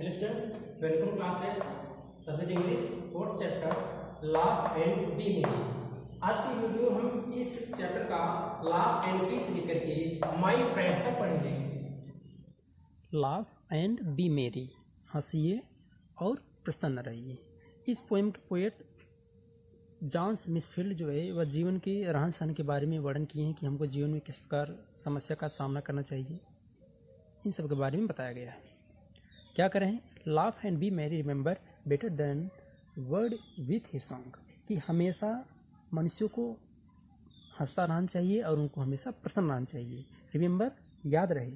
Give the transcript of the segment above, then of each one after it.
Hello students, welcome class 8 subject English fourth chapter लाभ and be मेरी। आज की वीडियो हम इस चैप्टर का लाभ एंड बी से लेकर के माय फ्रेंड्स तक पढ़ेंगे। लाफ एंड बी मेरी, हंसिए और प्रसन्न रहिए। इस पोएम के पोएट जॉन मिसफील्ड जो है वह जीवन के रहन सहन के बारे में वर्णन किए हैं कि हमको जीवन में किस प्रकार समस्या का सामना करना चाहिए, इन सब के बारे में बताया गया है। क्या करें? Laugh and B Mary remember better than word with his song, कि हमेशा मनुष्यों को हंसता रहना चाहिए और उनको हमेशा प्रसन्न रहना चाहिए। रिमेंबर, याद रहे,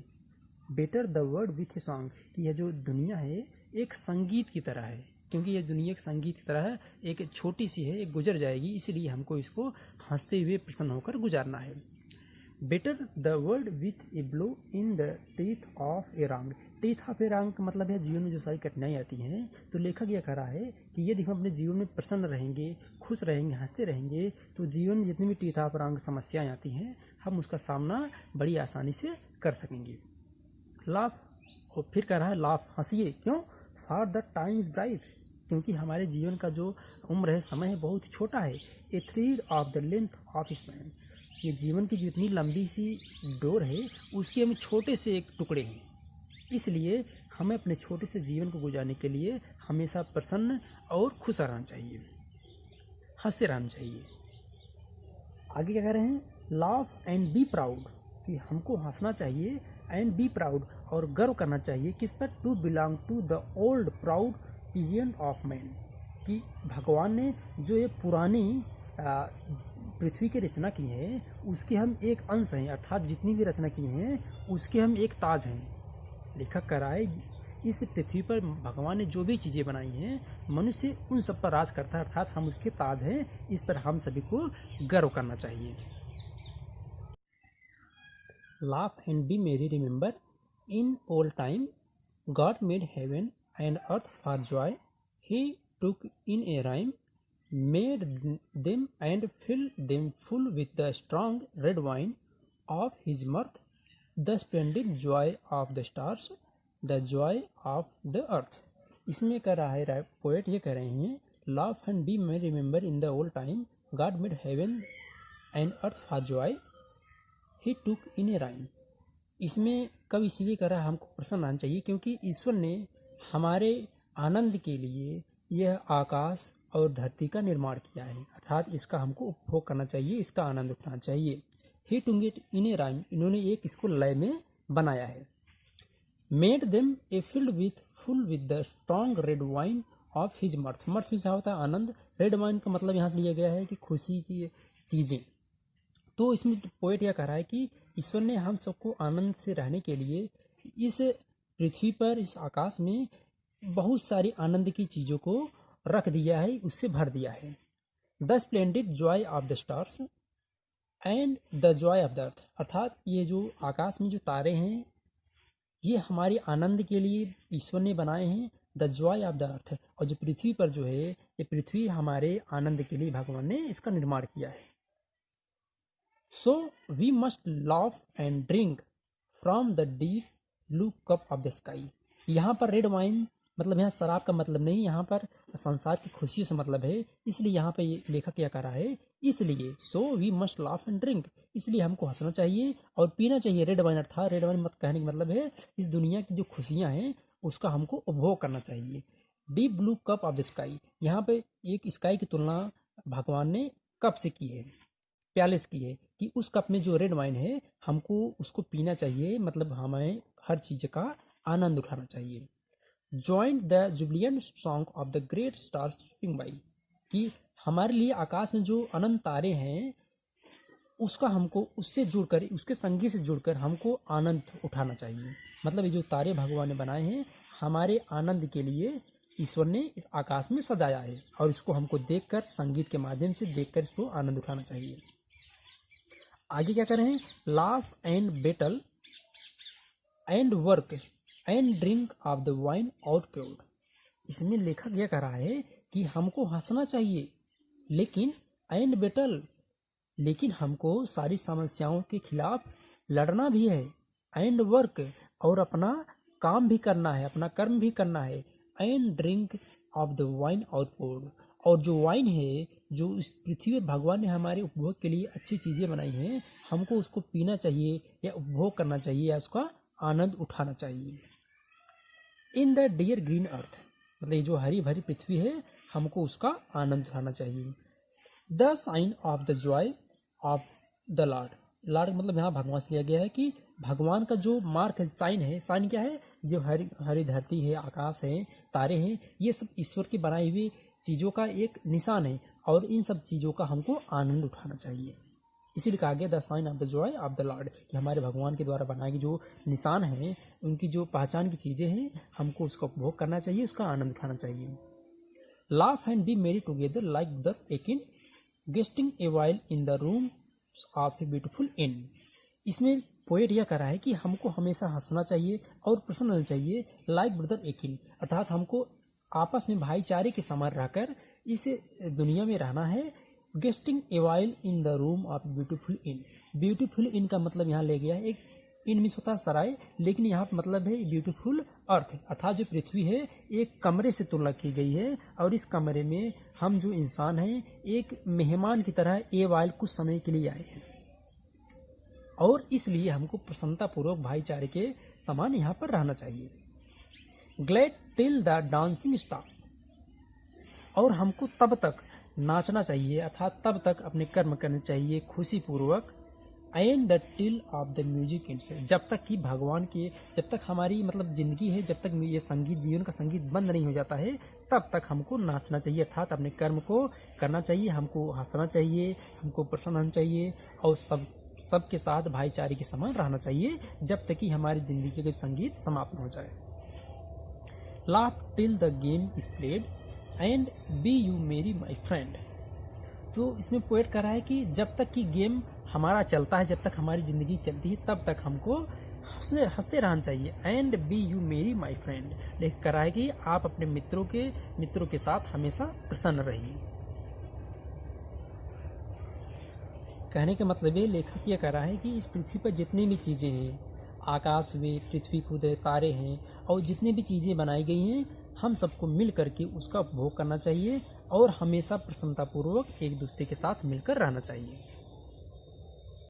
better the word with a song, कि यह जो दुनिया है एक संगीत की तरह है, क्योंकि यह दुनिया एक संगीत की तरह है, एक छोटी सी है, एक गुजर जाएगी, इसलिए हमको इसको हंसते हुए प्रसन्न होकर गुजारना है। Better the word with a blow in the teeth of A wrong, teeth of A wrong का मतलब है जीवन में जो सारी कठिनाई आती हैं, तो लेखक यह कह रहा है कि यदि हम अपने जीवन में प्रसन्न रहेंगे, खुश रहेंगे, हंसते रहेंगे, तो जीवन में जितनी भी टीथ ऑफ रॉन्ग समस्याएं आती हैं हम उसका सामना बड़ी आसानी से कर सकेंगे। लाफ, और फिर कह रहा है लाफ, हंसिए, क्यों? For the time is bright, क्योंकि हमारे जीवन का जो उम्र है, समय है, बहुत छोटा है। A thread of the length of span, ये जीवन की जितनी लंबी सी डोर है उसके हम छोटे से एक टुकड़े हैं, इसलिए हमें अपने छोटे से जीवन को गुजारने के लिए हमेशा प्रसन्न और खुश रहना चाहिए, हंसते रहना चाहिए। आगे क्या कह रहे हैं? लाफ एंड बी प्राउड, कि हमको हंसना चाहिए, एंड बी प्राउड, और गर्व करना चाहिए। किस पर? To belong to the old proud pageant of man, कि भगवान ने जो ये पुरानी पृथ्वी की रचना की है उसके हम एक अंश हैं, अर्थात जितनी भी रचना की हैं उसके हम एक ताज हैं। लेखक कह रहा है इस पृथ्वी पर भगवान ने जो भी चीज़ें बनाई हैं मनुष्य उन सब पर राज करता है, अर्थात हम उसके ताज हैं। इस पर हम सभी को गर्व करना चाहिए। Laugh and be merry, remember, in old time, God made heaven and earth for joy. He took in a rhyme, made them and filled them full with the strong red wine of his mirth, the splendid joy of the stars, the joy of the earth. इसमें कह रहा है poet, ये कह रहे हैं laugh and be merry, remember, in the old time, God made heaven and earth for joy. He took in a rhyme. इसमें कवि इसलिए कह रहा है हमको प्रसन्न रहना चाहिए क्योंकि ईश्वर ने हमारे आनंद के लिए यह आकाश और धरती का निर्माण किया है, अर्थात इसका हमको उपभोग करना चाहिए, इसका आनंद उठाना चाहिए। ही टूक इट इन ए राइम, इन्होंने एक इसको लय में बनाया है। Made them a field with full with the strong red wine of his mirth, mirth में होता है आनंद, रेड वाइन का मतलब यहाँ से लिया गया है कि खुशी की चीज़ें। तो इसमें पोएट यह कह रहा है कि ईश्वर ने हम सबको आनंद से रहने के लिए इस पृथ्वी पर, इस आकाश में बहुत सारी आनंद की चीज़ों को रख दिया है, उससे भर दिया है। The splendid Joy of the stars and the joy of the earth, अर्थात ये जो आकाश में जो तारे हैं ये हमारे आनंद के लिए ईश्वर ने बनाए हैं। The joy of the earth, और जो पृथ्वी पर जो है ये पृथ्वी हमारे आनंद के लिए भगवान ने इसका निर्माण किया है। So we must laugh and drink from the deep blue cup of the sky. यहाँ पर रेड वाइन मतलब यहाँ शराब का मतलब नहीं, यहाँ पर संसार की खुशियों से मतलब है, इसलिए यहाँ पे लेखक क्या कह रहा है, इसलिए so we must laugh and drink, इसलिए हमको हंसना चाहिए और पीना चाहिए रेड वाइन, अर्थात रेड वाइन मत कहने का मतलब है इस दुनिया की जो खुशियाँ हैं उसका हमको उपभोग करना चाहिए। Deep blue cup of the sky, यहाँ पे एक स्काई की तुलना भगवान ने कप से की है, प्याले से की है, कि उस कप में जो रेड वाइन है हमको उसको पीना चाहिए, मतलब हमें हर चीज़ का आनंद उठाना चाहिए। Join the Jubilant song of the great stars sweeping by, कि हमारे लिए आकाश में जो अनंत तारे हैं उसका हमको उससे जुड़कर, उसके संगीत से जुड़कर हमको आनंद उठाना चाहिए। मतलब ये जो तारे भगवान ने बनाए हैं हमारे आनंद के लिए ईश्वर ने इस आकाश में सजाया है, और इसको हमको देखकर, संगीत के माध्यम से देखकर इसको आनंद उठाना चाहिए। आगे क्या कर रहे हैं? Laugh and battle and work and drink of the wine out crowd, इसमें लेखक यह कह रहा है कि हमको हंसना चाहिए, लेकिन एंड बेटल, लेकिन हमको सारी समस्याओं के खिलाफ लड़ना भी है, एंड वर्क, और अपना काम भी करना है, अपना कर्म भी करना है। And drink of the wine आउटपोर्ड, और जो वाइन है, जो इस पृथ्वी पर भगवान ने हमारे उपभोग के लिए अच्छी चीज़ें बनाई हैं, हमको उसको पीना चाहिए या उपभोग करना चाहिए या उसका आनंद उठाना चाहिए। In the dear green earth, मतलब ये जो हरी भरी पृथ्वी है, हमको उसका आनंद उठाना चाहिए। The sign of the joy of the Lord, Lord मतलब यहाँ भगवान से लिया गया है कि भगवान का जो मार्क है, साइन है, साइन क्या है, जो हरी हरी धरती है, आकाश है, तारे हैं, ये सब ईश्वर की बनाई हुई चीज़ों का एक निशान है, और इन सब चीज़ों का हमको आनंद उठाना चाहिए। इसीलिए कहा गया the sign of the joy of the Lord, कि हमारे भगवान के द्वारा बनाई गई जो निशान है, उनकी जो पहचान की चीज़ें हैं, हमको उसका उपभोग करना चाहिए, उसका आनंद उठाना चाहिए। Laugh and be merry together like the akin guesting a while in the room of a beautiful inn. इसमें पोएट यह कह रहा है कि हमको हमेशा हंसना चाहिए और प्रसन्न रहना चाहिए, लाइक ब्रदर एकिन, अर्थात हमको आपस में भाईचारे के समान रहकर इस दुनिया में रहना है। Guesting a while in the room of beautiful inn, beautiful inn का मतलब यहाँ ले गया है एक इन मिस होता है सराय, लेकिन यहाँ पर मतलब है ब्यूटीफुल अर्थ, अर्थात जो पृथ्वी है एक कमरे से तुलना की गई है, और इस कमरे में हम जो इंसान हैं एक मेहमान की तरह ए वाइल कुछ समय के लिए आए हैं, और इसलिए हमको प्रसन्नतापूर्वक भाईचारे के समान यहाँ पर रहना चाहिए। Glad till the dancing star, और हमको तब तक नाचना चाहिए, अर्थात तब तक अपने कर्म करने चाहिए खुशी पूर्वक। And the till of the music and से, जब तक कि भगवान के, जब तक हमारी मतलब जिंदगी है, जब तक ये संगीत, जीवन का संगीत बंद नहीं हो जाता है, तब तक हमको नाचना चाहिए, अर्थात अपने कर्म को करना चाहिए, हमको हंसना चाहिए, हमको प्रसन्न होना चाहिए, और सबके साथ भाईचारे के समान रहना चाहिए, जब तक कि हमारी जिंदगी का संगीत समाप्त हो जाए। Laugh till the game is played and be you merry my friend, तो इसमें पोएट कह रहा है कि जब तक कि गेम हमारा चलता है, जब तक हमारी ज़िंदगी चलती है, तब तक हमको हंसते रहना चाहिए। And be you merry my friend, लेख कर रहा है कि आप अपने मित्रों के साथ हमेशा प्रसन्न रहिए। कहने का मतलब ये लेखक ये कह रहा है कि इस पृथ्वी पर जितनी भी चीज़ें हैं, आकाश में, पृथ्वी खुद है, तारे हैं, और जितनी भी चीज़ें बनाई गई हैं, हम सबको मिल करके उसका उपभोग करना चाहिए, और हमेशा प्रसन्नतापूर्वक एक दूसरे के साथ मिलकर रहना चाहिए।